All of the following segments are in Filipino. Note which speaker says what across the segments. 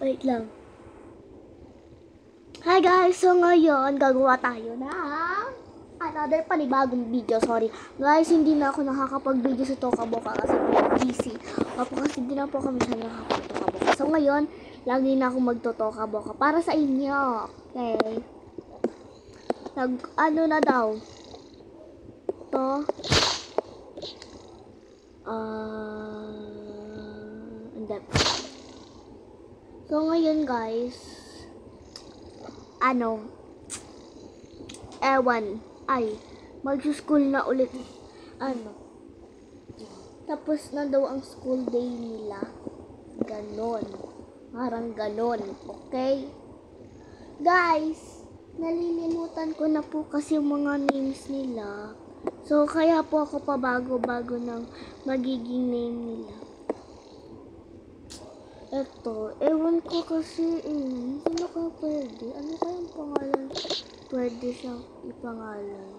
Speaker 1: Wait lang. Hi guys! So ngayon, gagawa tayo ng another panibagong video. Sorry. Guys, hindi na ako nakakapag-video sa Toca Boca kasi busy. Kasi hindi na po kami siya nakakapag-Toca Boca. So ngayon, lagi na ako magto-Toca Boca para sa inyo. Okay? Ano na daw? To? Hindi. So ngayon guys, mag-school na ulit. Tapos na daw ang school day nila. Ganon. Parang ganon. Okay? Guys, nalilimutan ko na po kasi yung mga names nila. So, kaya po ako pabago-bago ng magiging name nila. Eto, ewan ko kasi hindi na ka pwede. Ano kayang pangalan pwede siyang ipangalan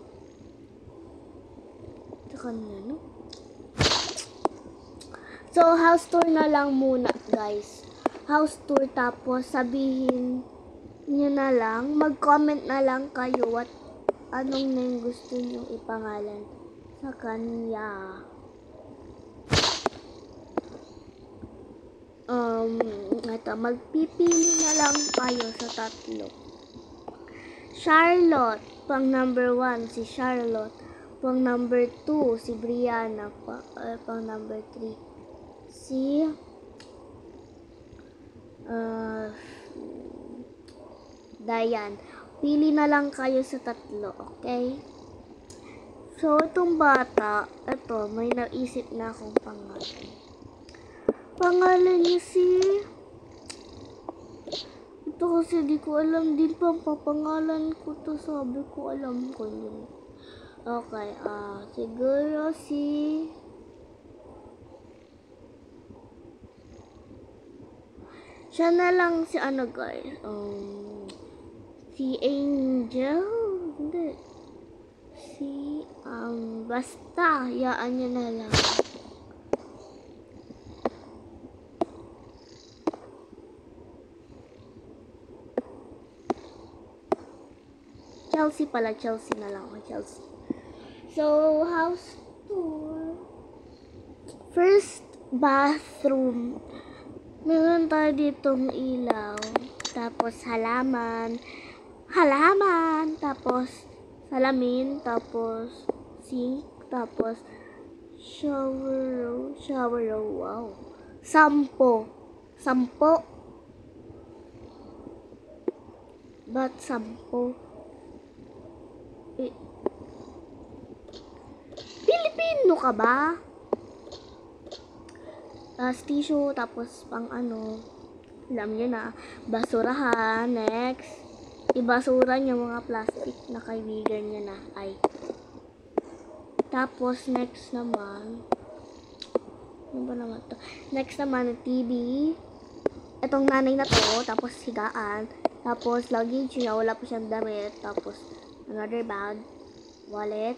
Speaker 1: sa kanya, no? So, house tour na lang muna, guys. House tour, tapos sabihin nyo na lang, mag-comment na lang kayo at anong name gusto nyo ipangalan sa kanya. Magpipili na lang kayo sa tatlo. Charlotte, pang number 1 si Charlotte, pang number 2 si Brianna, pang number 3 si Diane. Pili na lang kayo sa tatlo, okay? So, itong bata, may naisip na akong pangalan. Pangalan niya ito kasi di ko alam din pa papangalan ko to, sabi ko alam ko yun. Okay, siguro siya na lang si guys, si Angel, hindi, basta, yaan niya na lang. Chelsea pala, Chelsea na lang ako, Chelsea. So, house tour. First, bathroom. Meron tayo ditong ilaw. Tapos, halaman. Tapos, salamin. Tapos, sink. Tapos, shower row. Wow. Sampo. Ba't sampo? Pilipino ka ba? Tapos tissue, tapos pang alam niyo na, basurahan. Next, ibasura niyo mga plastic na kaibigan niyo na. Tapos next naman, ano ba naman to? Next naman, TV. Itong nanay na to, tapos higaan. Tapos luggage niya, wala po siyang damit. Tapos another bag, wallet,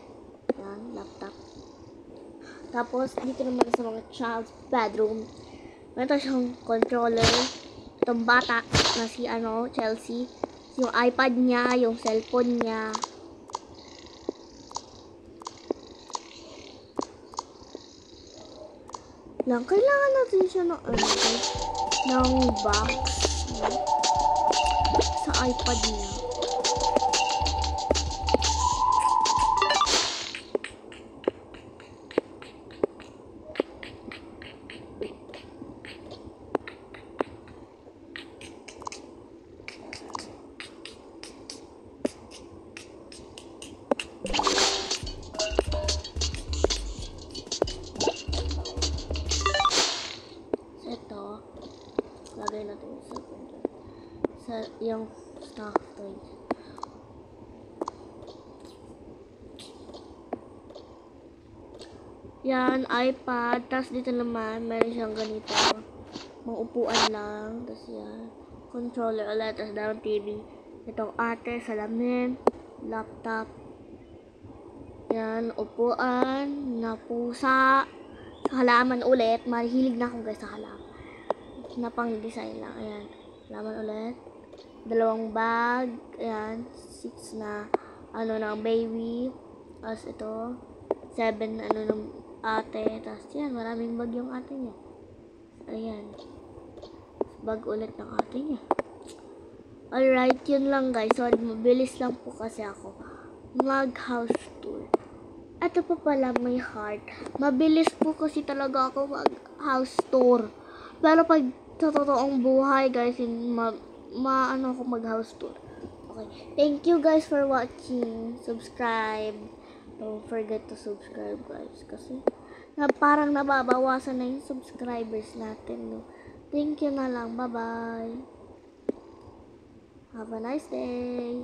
Speaker 1: yan, laptop. Tapos dito naman sa mga child's bedroom, meron siyang controller. Itong bata na si Chelsea, yung iPad niya, yung cellphone niya. Kailangan natin siya ng box sa iPad niya. Lagay natin yung cellphone dyan. Yung stuff toys. Yan, iPad. Tapos dito naman, meron siyang ganito. Mga upuan lang. Tapos yan, controller ulit. Tapos down TV. Itong ate, salamin, laptop. Yan, upuan, na pusa. Sa halaman ulit. Mahilig na ako guys sa halaman. Na pang design lang. Ayan. Laman ulit. 2 bag. Ayan. 6 na, ng baby. Tapos ito. 7 ng ate. Tapos yan, maraming bag yung ate niya. Ayan. Bag ulit ng ate niya. Alright, yun lang guys. Sorry, mabilis lang po kasi ako mag-house tour. Ito pa pala may heart. Mabilis po kasi talaga ako mag-house tour. Pero pag sa totoong buhay guys, ako mag-house tour. Okay. Thank you guys for watching. Subscribe. Don't forget to subscribe guys. Kasi parang nababawasan na yung subscribers natin. No? Thank you na lang. Bye-bye. Have a nice day.